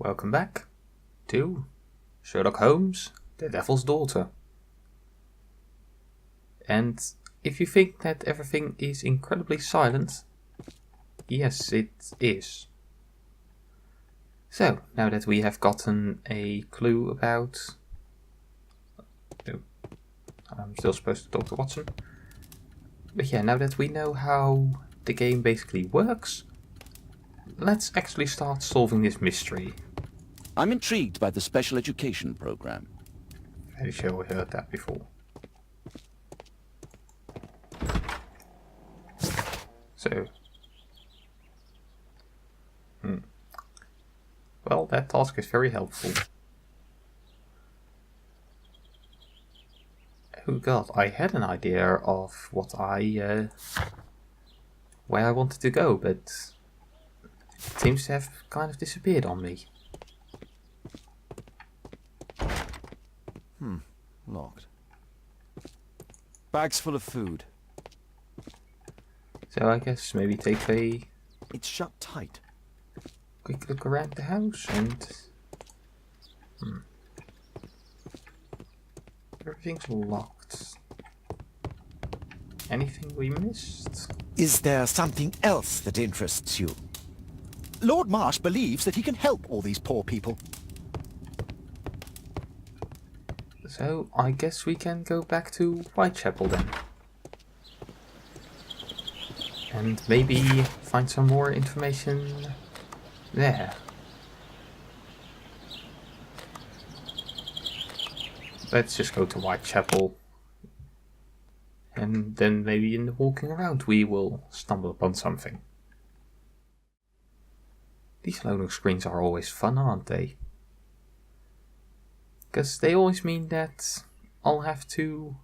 Welcome back to Sherlock Holmes, The Devil's Daughter. And if you think that everything is incredibly silent, yes, it is. So, now that we have gotten a clue about... I'm still supposed to talk to Watson. But yeah, now that we know how the game basically works, let's actually start solving this mystery. I'm intrigued by the special education program. Pretty sure we heard that before. So... Well, that task is very helpful. Oh god, I had an idea of where I wanted to go, but it seems to have kind of disappeared on me. Locked. Bags full of food. So I guess maybe take a It's shut tight. quick look around the house and... Everything's locked. Anything we missed? Is there something else that interests you? Lord Marsh believes that he can help all these poor people. So I guess we can go back to Whitechapel then. And maybe find some more information there. Let's just go to Whitechapel. And then maybe in the walking around we will stumble upon something. These loading screens are always fun, aren't they? Because they always mean that I'll have to...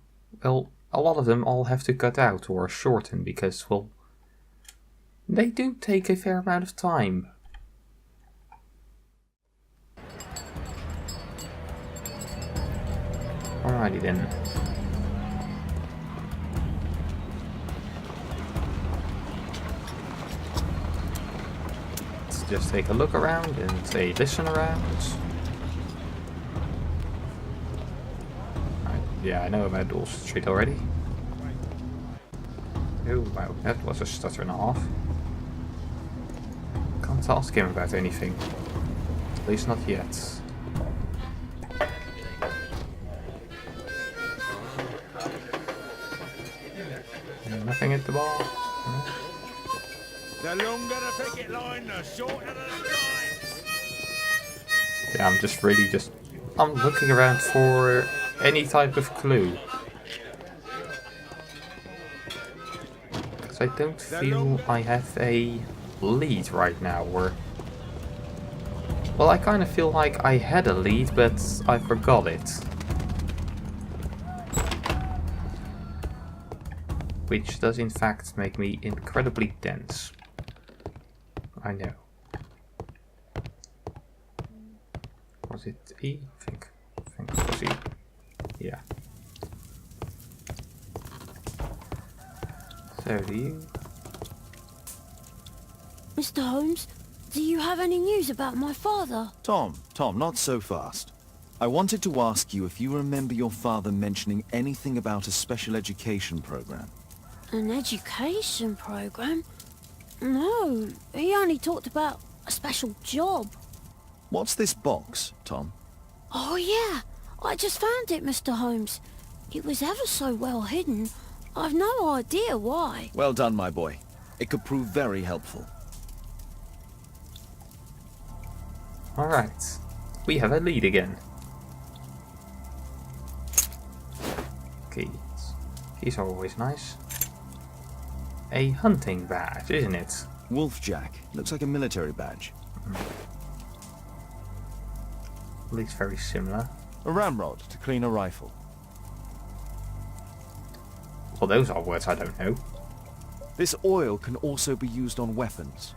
Well, a lot of them I'll have to cut out or shorten because, well... They do take a fair amount of time. Alrighty then. Let's just take a look around and say listen around. Yeah, I know about Dawson Street already. Oh wow, that was a stutter and a half. Can't ask him about anything. At least not yet. Nothing at the bar? No? The longer the picket line, the shorter the line. Yeah, I'm looking around for any type of clue. Because I don't feel I have a lead right now, or... Well, I kind of feel like I had a lead, but I forgot it. Which does in fact make me incredibly tense. I know. Was it E? I think it was E. Yeah. So do you... Mr. Holmes, do you have any news about my father? Tom, not so fast. I wanted to ask you if you remember your father mentioning anything about a special education program. An education program? No, he only talked about a special job. What's this box, Tom? Oh yeah, I just found it, Mr. Holmes. It was ever so well hidden. I've no idea why. Well done, my boy. It could prove very helpful. Alright. We have a lead again. Keys. Keys are always nice. A hunting badge, isn't it? Wolfjack. Looks like a military badge. At least very similar. A ramrod to clean a rifle. Well, those are words I don't know. This oil can also be used on weapons.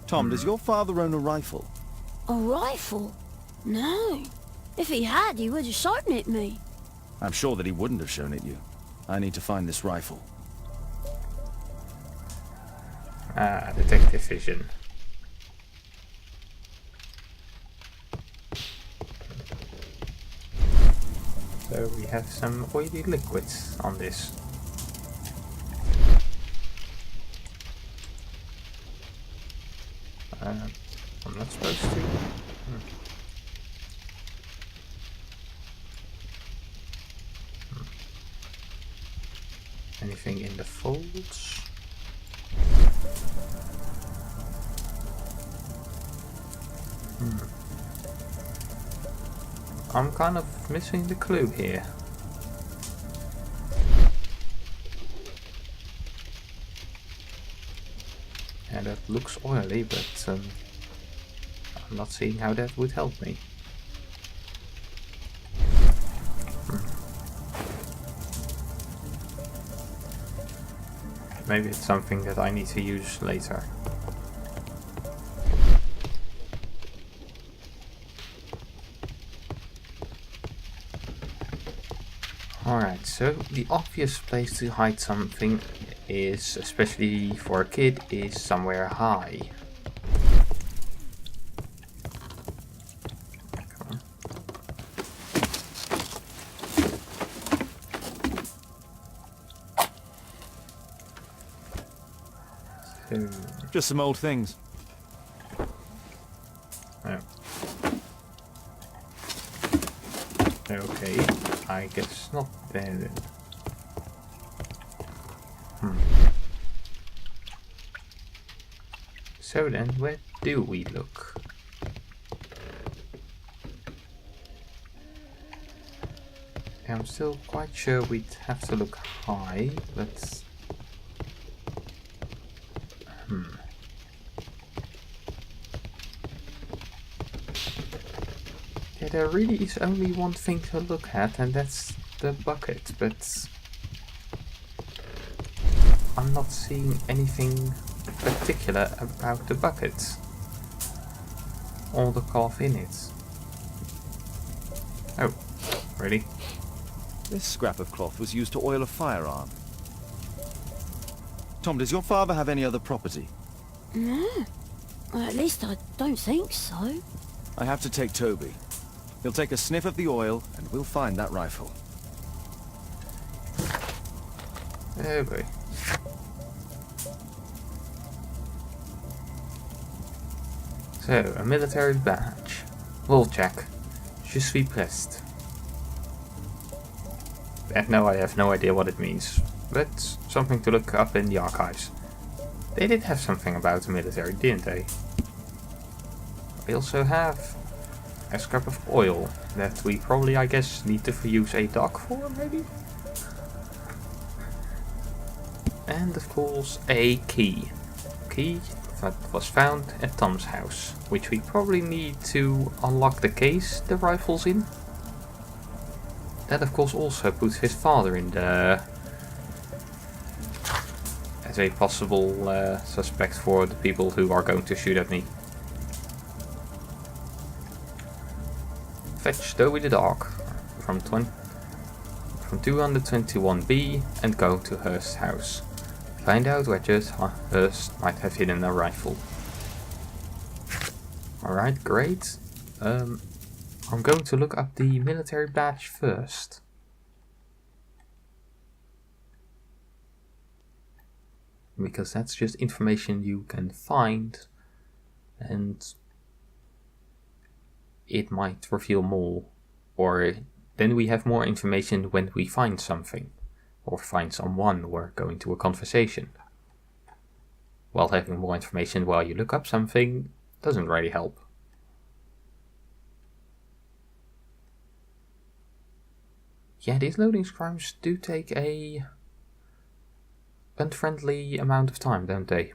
Tom, does your father own a rifle? A rifle? No. If he had, he would have shown it me. I'm sure that he wouldn't have shown it you. I need to find this rifle. Ah, detective vision. So we have some oily liquids on this. I'm not supposed to. Anything in the folds? I'm kind of missing the clue here. Yeah, that looks oily, but I'm not seeing how that would help me. Maybe it's something that I need to use later. Alright, so the obvious place to hide something is, especially for a kid, is somewhere high. Come on. So, Just some old things. oh. Okay, I guess not there then. So then, where do we look? I'm still quite sure we'd have to look high, but... Yeah, there really is only one thing to look at, and that's the bucket, but... I'm not seeing anything particular about the bucket. All the cloth in it. Oh, really? This scrap of cloth was used to oil a firearm. Tom, does your father have any other property? No. Well, at least I don't think so. I have to take Toby. He'll take a sniff of the oil, and we'll find that rifle. Oh boy. So, a military badge. Wolfjack. Je suis pressed. No, I have no idea what it means, but something to look up in the archives. They did have something about the military, didn't they? We also have a scrap of oil that we probably, I guess, need to use a dock for, maybe? And of course, a key. Key that was found at Tom's house, which we probably need to unlock the case the rifle's in. That of course also puts his father in the... as a possible suspect for the people who are going to shoot at me. Fetch Toby the dog from 221B and go to Hurst's house. Find out where just Hurst might have hidden a rifle. Alright, great. I'm going to look up the military badge first. Because that's just information you can find, and it might reveal more. Or then we have more information when we find something, or find someone, or go into a conversation. While having more information while you look up something doesn't really help. Yeah, these loading screens do take a unfriendly amount of time, don't they?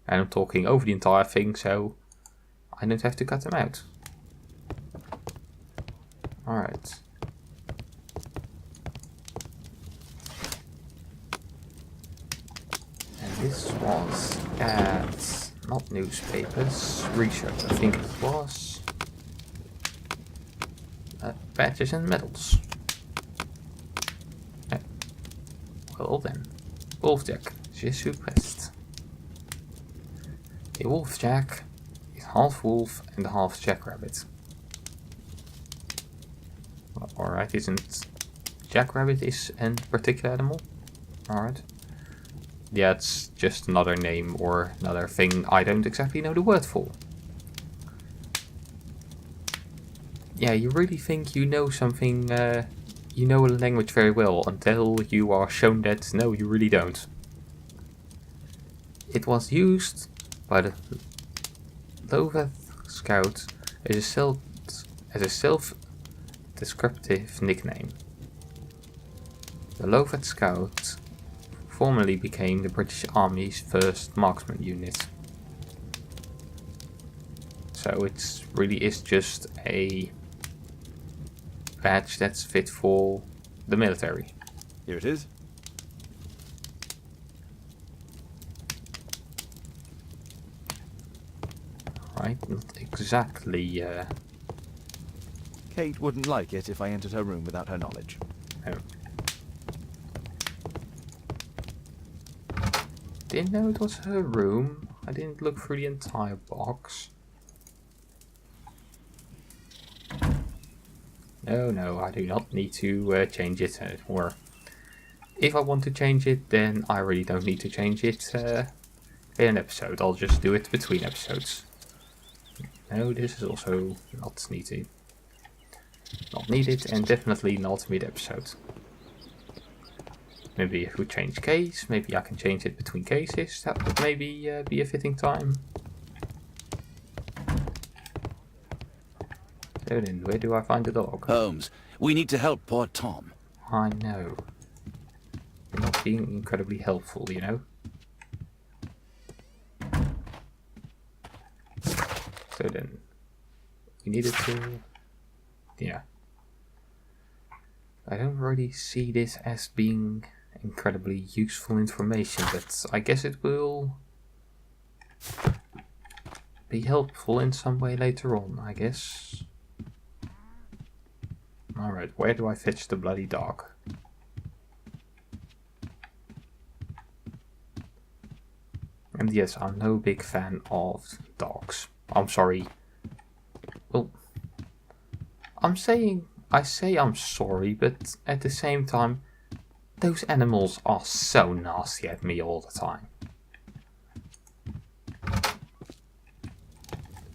And I'm talking over the entire thing, so I don't have to cut them out. Alright. And this was at, not newspapers, research I think it was. Badges and medals. Well then, Wolfjack, je suis pressed. A Wolfjack is half wolf and half jackrabbit. Alright, isn't jackrabbit is a particular animal? Alright. Yeah, it's just another name or another thing I don't exactly know the word for. Yeah, you really think you know something, you know a language very well until you are shown that no, you really don't. It was used by the Lovath Scout as a self-descriptive nickname. The Lovath Scout formerly became the British Army's first marksman unit. So it really is just a badge that's fit for the military. Here it is. Right, not exactly, Kate wouldn't like it if I entered her room without her knowledge. no. Didn't know it was her room. I didn't look through the entire box. No, I do not need to change it anymore. If I want to change it, then I really don't need to change it in an episode. I'll just do it between episodes. No, this is also not needed. Not needed, and definitely not mid-episode. Maybe if we change case, maybe I can change it between cases. That would maybe be a fitting time. So then, where do I find the dog? Holmes, we need to help poor Tom. I know. You're not being incredibly helpful, you know. So then, we needed to... Yeah. I don't really see this as being incredibly useful information, but I guess it will be helpful in some way later on, I guess. Alright, where do I fetch the bloody dog? And yes, I'm no big fan of dogs. I'm sorry. Well, I say I'm sorry, but at the same time, those animals are so nasty at me all the time.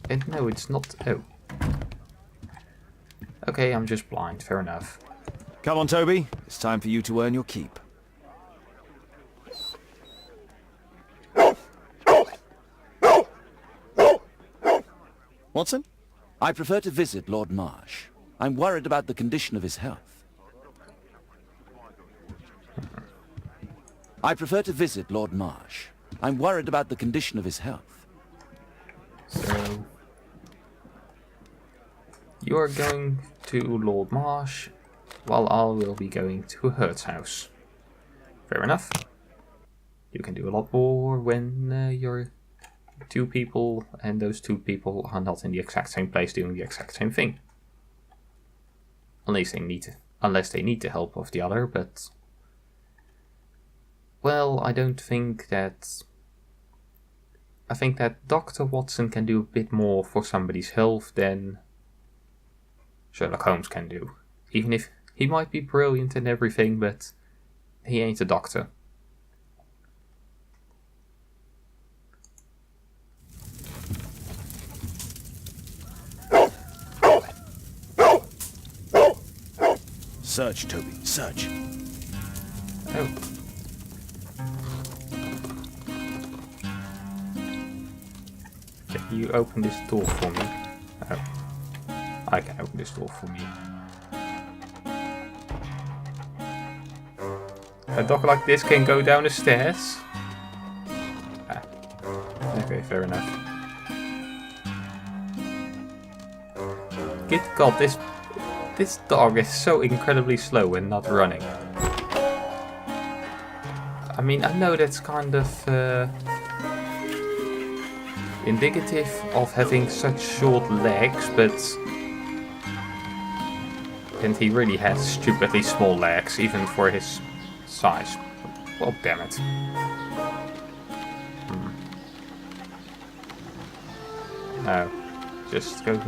And no, it's not... Oh. Okay, I'm just blind, fair enough. Come on, Toby. It's time for you to earn your keep. Watson? I prefer to visit Lord Marsh. I'm worried about the condition of his health. I prefer to visit Lord Marsh. I'm worried about the condition of his health. So... You are going to Lord Marsh, while I will be going to Hurt's house. Fair enough. You can do a lot more when you're two people, and those two people are not in the exact same place doing the exact same thing. Unless they need the help of the other, but... Well, I don't think that... I think that Dr. Watson can do a bit more for somebody's health than Sherlock Holmes can do. Even if he might be brilliant and everything, but he ain't a doctor. Search, Toby, search. Oh. Can you open this door for me? Oh. I can open this door for me. A dog like this can go down the stairs? Ah. Okay, fair enough. Good God, this dog is so incredibly slow and not running. I mean, I know that's kind of indicative of having such short legs, but and he really has stupidly small legs, even for his size. Well, damn it. No, just go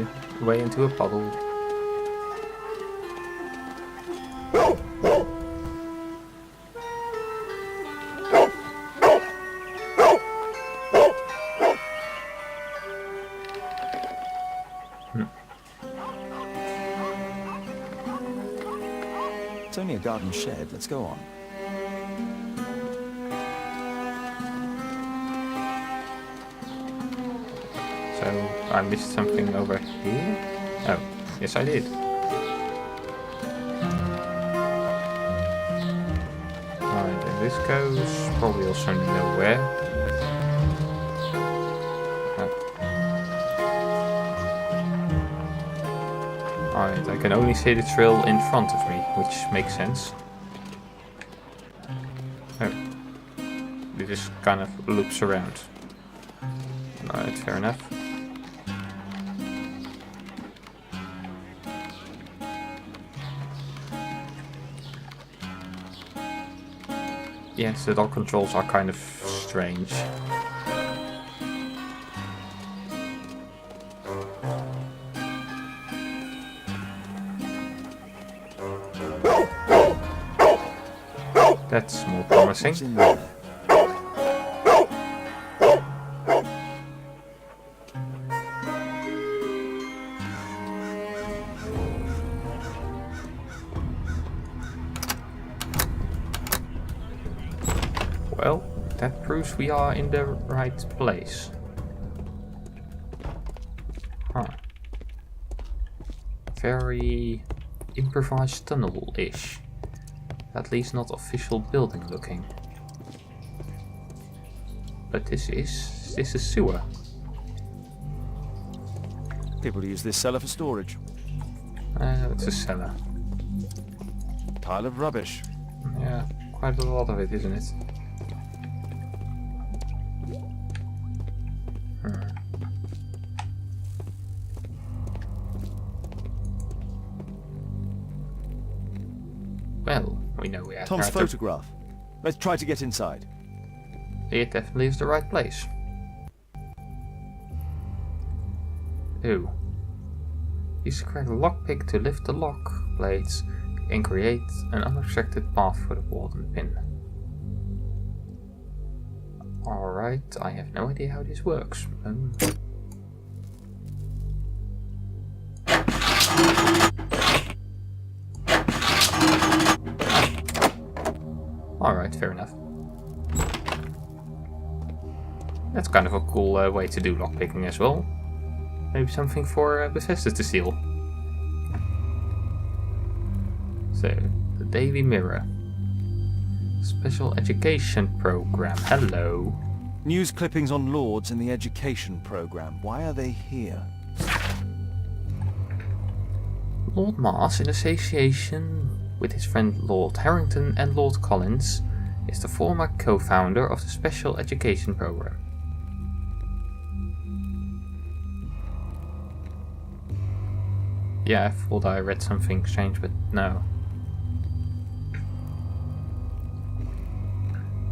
away into a puddle. It's only a garden shed. Let's go on. So I missed something over here? Oh, yes I did. Alright, and this goes probably also nowhere. Alright, I can only see the trail in front of me, which makes sense. Oh. It just kind of loops around. Alright, fair enough. Yes, the dog controls are kind of strange. That's more promising. What's in there? Well, that proves we are in the right place. Huh. Very improvised tunnel-ish. At least not official building looking. But this is sewer. People use this cellar for storage. It's a cellar. Pile of rubbish. Yeah, quite a lot of it, isn't it? Well, we know we have Tom's photograph. Let's try to get inside. It definitely is the right place. Ooh. Use the correct lockpick to lift the lock plates and create an unobstructed path for the warden pin. Alright, I have no idea how this works. Alright, fair enough. That's kind of a cool way to do lockpicking as well. Maybe something for Bethesda to steal. So, the Daily Mirror. Special Education Program. Hello. News clippings on Lords in the education program. Why are they here? Lord Mars, in association with his friend Lord Harrington and Lord Collins, is the former co-founder of the Special Education Program. Yeah, I thought I read something strange, but no.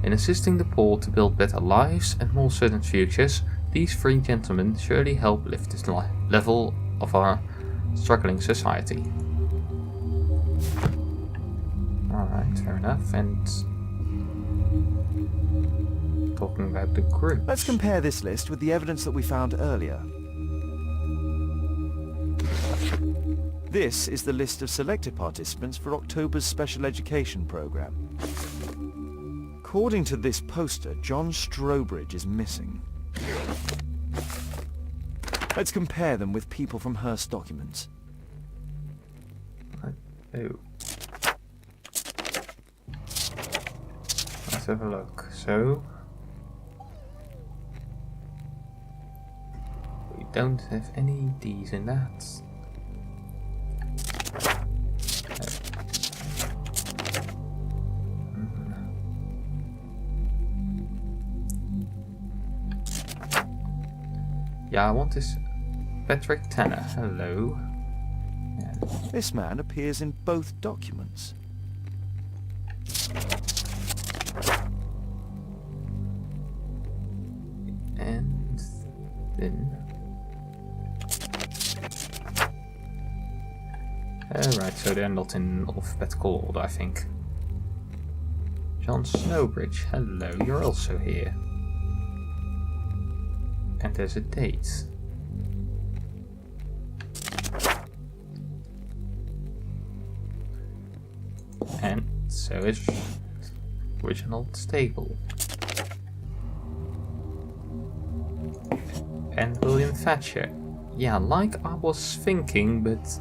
In assisting the poor to build better lives and more certain futures, these three gentlemen surely help lift this level of our struggling society. Alright, fair enough. And talking about the group. Let's compare this list with the evidence that we found earlier. This is the list of selected participants for October's special education program. According to this poster, John Strobridge is missing. Let's compare them with people from Hearst documents. Oh. Let's have a look. So, we don't have any D's in that. Yeah, I want this Patrick Tanner. Hello. Yeah. This man appears in both documents. And then... Right, so they're not in alphabetical order, I think. John Snowbridge, hello, you're also here. And there's a date. And so is Reginald Stable. And William Thatcher. Yeah, like I was thinking, but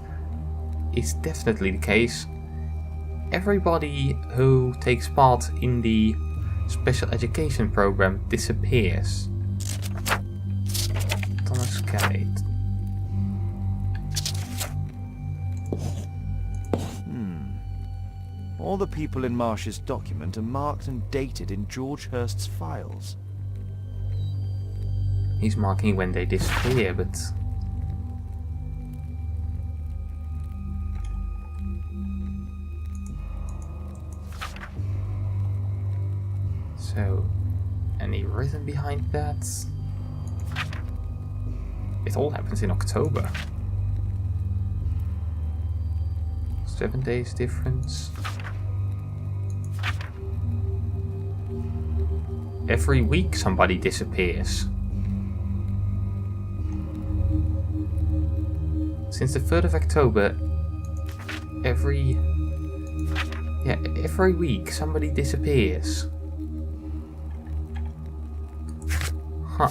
it's definitely the case. Everybody who takes part in the special education program disappears. Thomas Kelly. All the people in Marsh's document are marked and dated in George Hurst's files. He's marking when they disappear, but... So, any reason behind that? It all happens in October. 7 days difference. Every week somebody disappears. Since the 3rd of October, every week somebody disappears. Huh.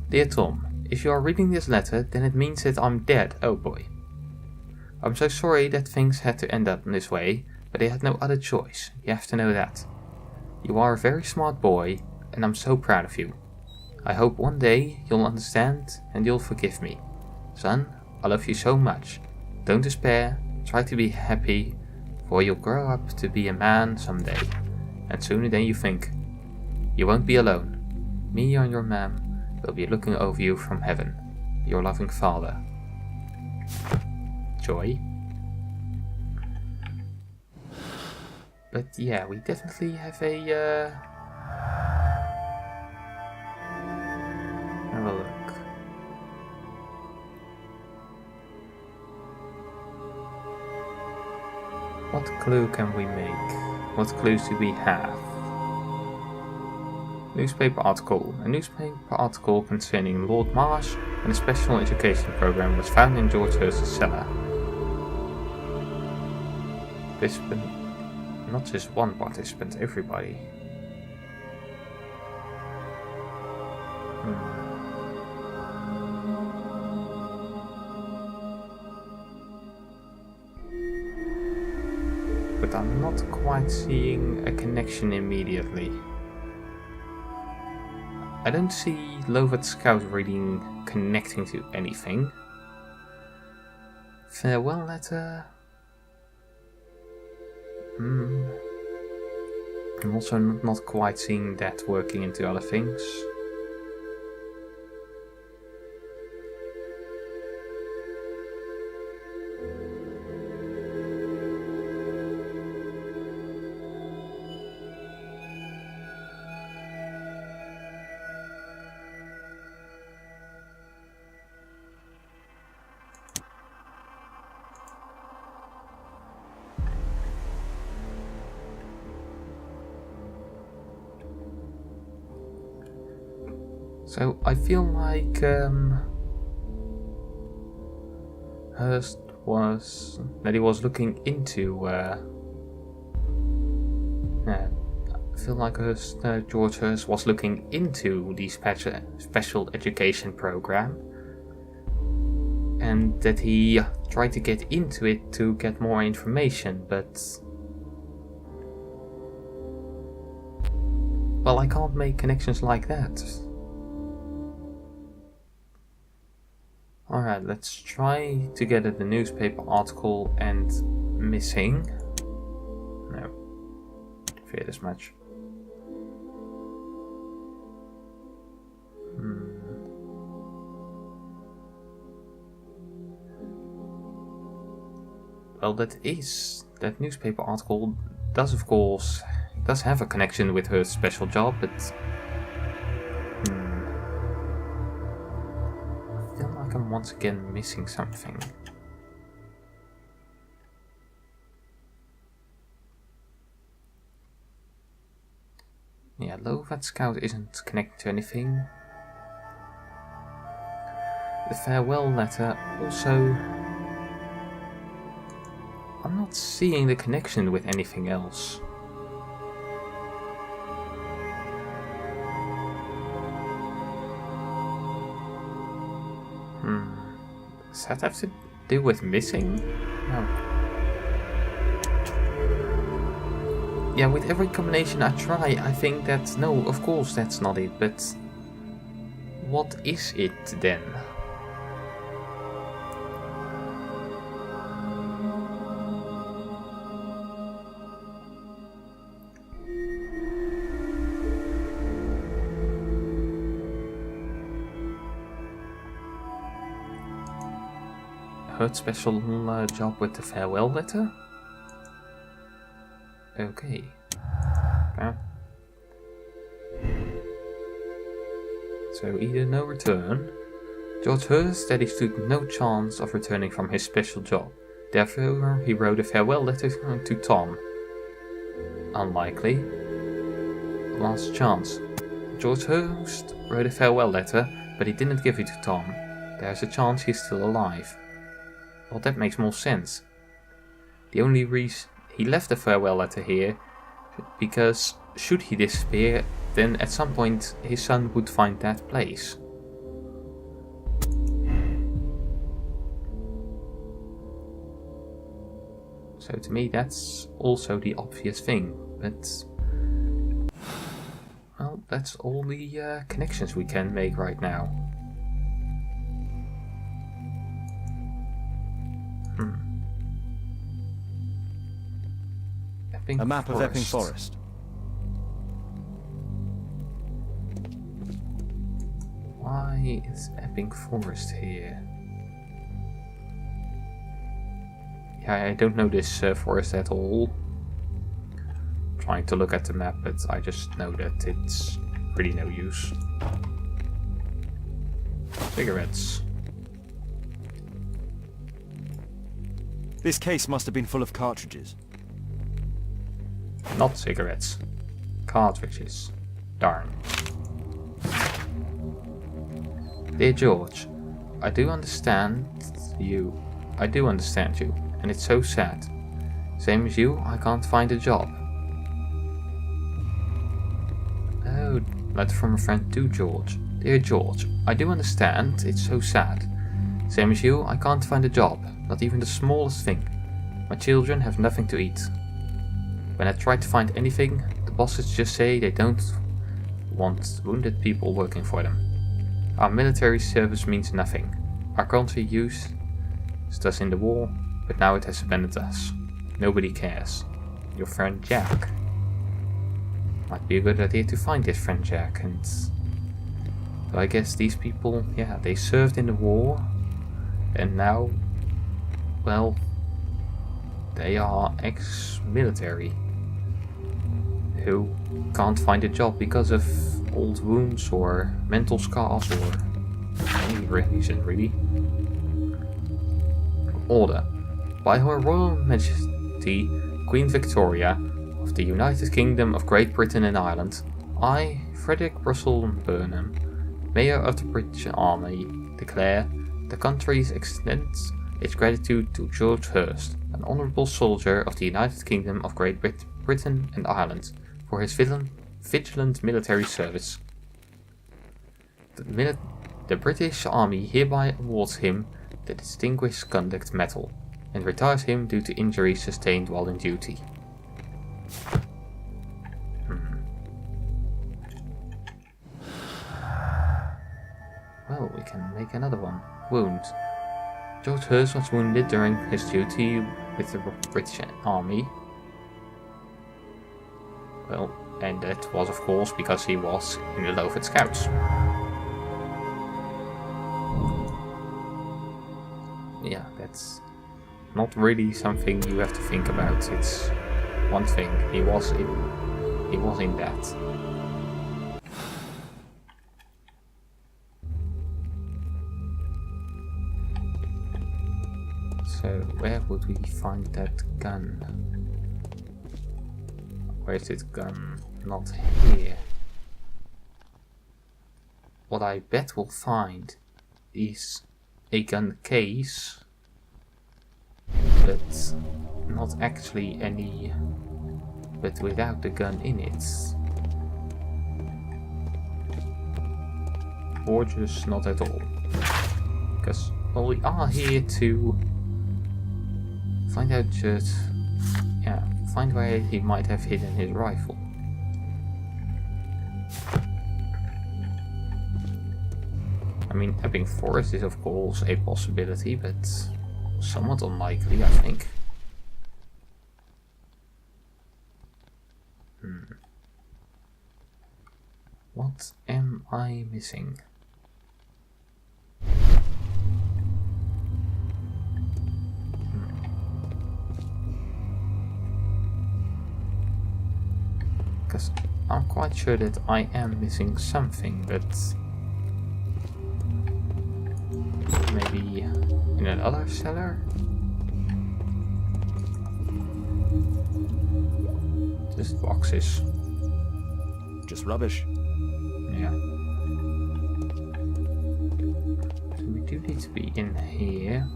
Dear Tom, if you are reading this letter, then it means that I'm dead. Oh boy. I'm so sorry that things had to end up in this way, but I had no other choice. You have to know that. You are a very smart boy, and I'm so proud of you. I hope one day you'll understand and you'll forgive me. Son, I love you so much. Don't despair, try to be happy, for you'll grow up to be a man someday, and sooner than you think. You won't be alone. Me and your mom will be looking over you from heaven. Your loving father. Joy. But yeah, we definitely have a have a look. What clue can we make? What clues do we have? Newspaper article. A newspaper article concerning Lord Marsh and a special education program was found in George Hurst's cellar. Participant, not just one participant, everybody. But I'm not quite seeing a connection immediately. I don't see Lovat Scout reading connecting to anything. Farewell letter. I'm also not quite seeing that working into other things. So I feel like Hurst was he was looking into. I feel like George Hurst was looking into the special education program, and that he tried to get into it to get more information, but well, I can't make connections like that. Alright, let's try to get at the newspaper article and missing. No, fear this much. Well, that newspaper article does have a connection with her special job, but I'm once again missing something. Yeah, Lovat Scout isn't connected to anything. the farewell letter also... I'm not seeing the connection with anything else. Does that have to do with missing? No. Yeah, with every combination I try, I think that... No, of course that's not it, but... What is it then? Her special job with the farewell letter? Okay. So either no return. George Hurst that he stood no chance of returning from his special job. Therefore he wrote a farewell letter to Tom. Unlikely. Last chance. George Hurst wrote a farewell letter, but he didn't give it to Tom. There's a chance he's still alive. Well, that makes more sense. The only reason he left a farewell letter here, because should he disappear, then at some point his son would find that place. So to me that's also the obvious thing, but... Well, that's all the connections we can make right now. A map of Epping Forest. Why is Epping Forest here? Yeah, I don't know this forest at all. Trying to look at the map, but I just know that it's really no use. Cigarettes. This case must have been full of cartridges. Not cigarettes. Cartridges. Darn. Dear George, I do understand you. And it's so sad. Same as you, I can't find a job. Oh, letter from a friend to George. Dear George, I do understand, it's so sad. Same as you, I can't find a job, not even the smallest thing. My children have nothing to eat. When I try to find anything, the bosses just say they don't want wounded people working for them. Our military service means nothing. Our country used us in the war, but now it has abandoned us. Nobody cares. Your friend Jack. Might be a good idea to find this friend Jack, and so I guess these people, yeah, they served in the war, and now, well, they are ex-military who can't find a job because of old wounds or mental scars or any reason really. Order. By Her Royal Majesty Queen Victoria of the United Kingdom of Great Britain and Ireland, I, Frederick Russell Burnham, Mayor of the British Army, declare the country extends its gratitude to George Hurst, an honourable soldier of the United Kingdom of Great Britain and Ireland, for his vigilant military service. The British Army hereby awards him the Distinguished Conduct Medal and retires him due to injuries sustained while in duty. Well, we can make another one. Wound. George Hurst was wounded during his duty with the British Army. Well, and that was of course because he was in the Lovet Scouts. Yeah, that's not really something you have to think about. It's one thing. He was in that. So where would we find that gun? Where is it gun? Not here. What I bet we'll find is a gun case, but not actually any, but without the gun in it. Or just not at all. Because, well, we are here to find out just, yeah, find where he might have hidden his rifle. I mean, Epping Forest is of course a possibility, but somewhat unlikely, I think. What am I missing? Because I'm quite sure that I am missing something, but maybe in another cellar? Just boxes. Just rubbish. Yeah. So we do need to be in here.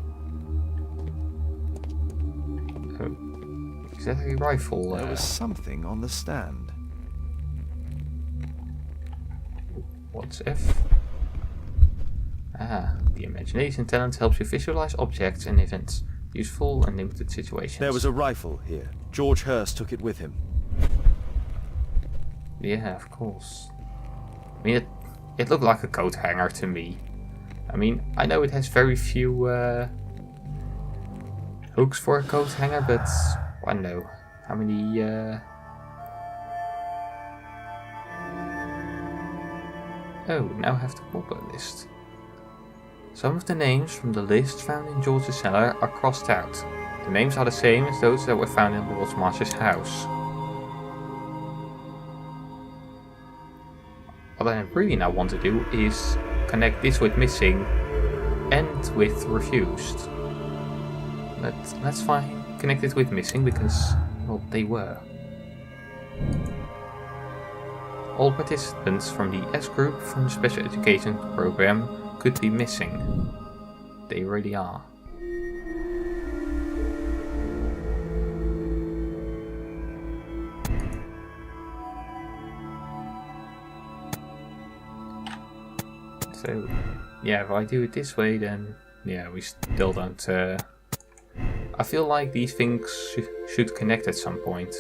Oh. Is that a rifle? There was something on the stand. What's F? Ah, the imagination talent helps you visualize objects and events. Useful in limited situations. There was a rifle here. George Hurst took it with him. Yeah, of course. I mean, it looked like a coat hanger to me. I mean, I know it has very few hooks for a coat hanger, but I don't know how many. Oh, now I have to pull up a list. Some of the names from the list found in George's cellar are crossed out. The names are the same as those that were found in Lord Marsh's house. What I really now want to do is connect this with missing and with refused. But that's fine. Connect it with missing because, well, they were. All participants from the S group from the special education program could be missing. They really are. So, yeah, if I do it this way, then yeah, we still don't. I feel like these things should connect at some point.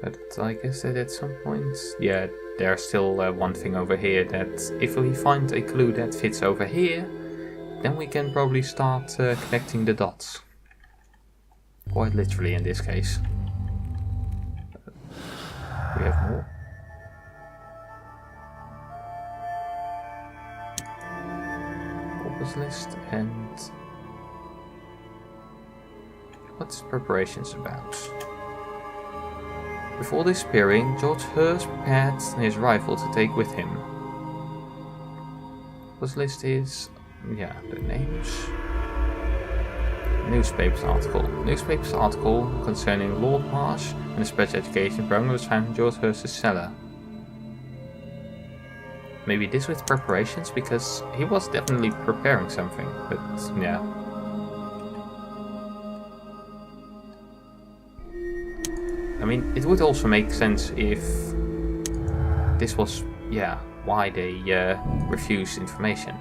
But I guess that at some point, yeah, there's still one thing over here that if we find a clue that fits over here, then we can probably start connecting the dots. Quite literally in this case. We have more. Corpus list and what's preparations about? Before disappearing, George Hurst prepared his rifle to take with him. This list is, yeah, the names. Newspapers article concerning Lord Marsh and the special education program was found in George Hurst's cellar. Maybe this with preparations, because he was definitely preparing something, but yeah. I mean, it would also make sense if this was, yeah, why they refused information.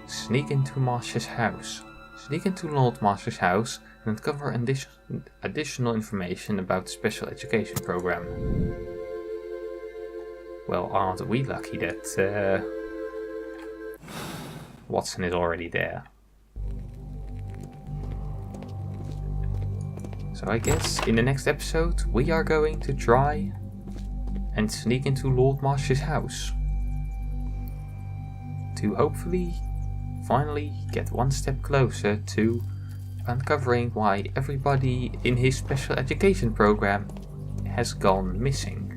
Sneak into Marsh's house. Sneak into Lord Marsh's house and uncover additional information about the special education program. Well, aren't we lucky that Watson is already there. So I guess in the next episode we are going to try and sneak into Lord Marsh's house. To hopefully finally get one step closer to uncovering why everybody in his special education program has gone missing.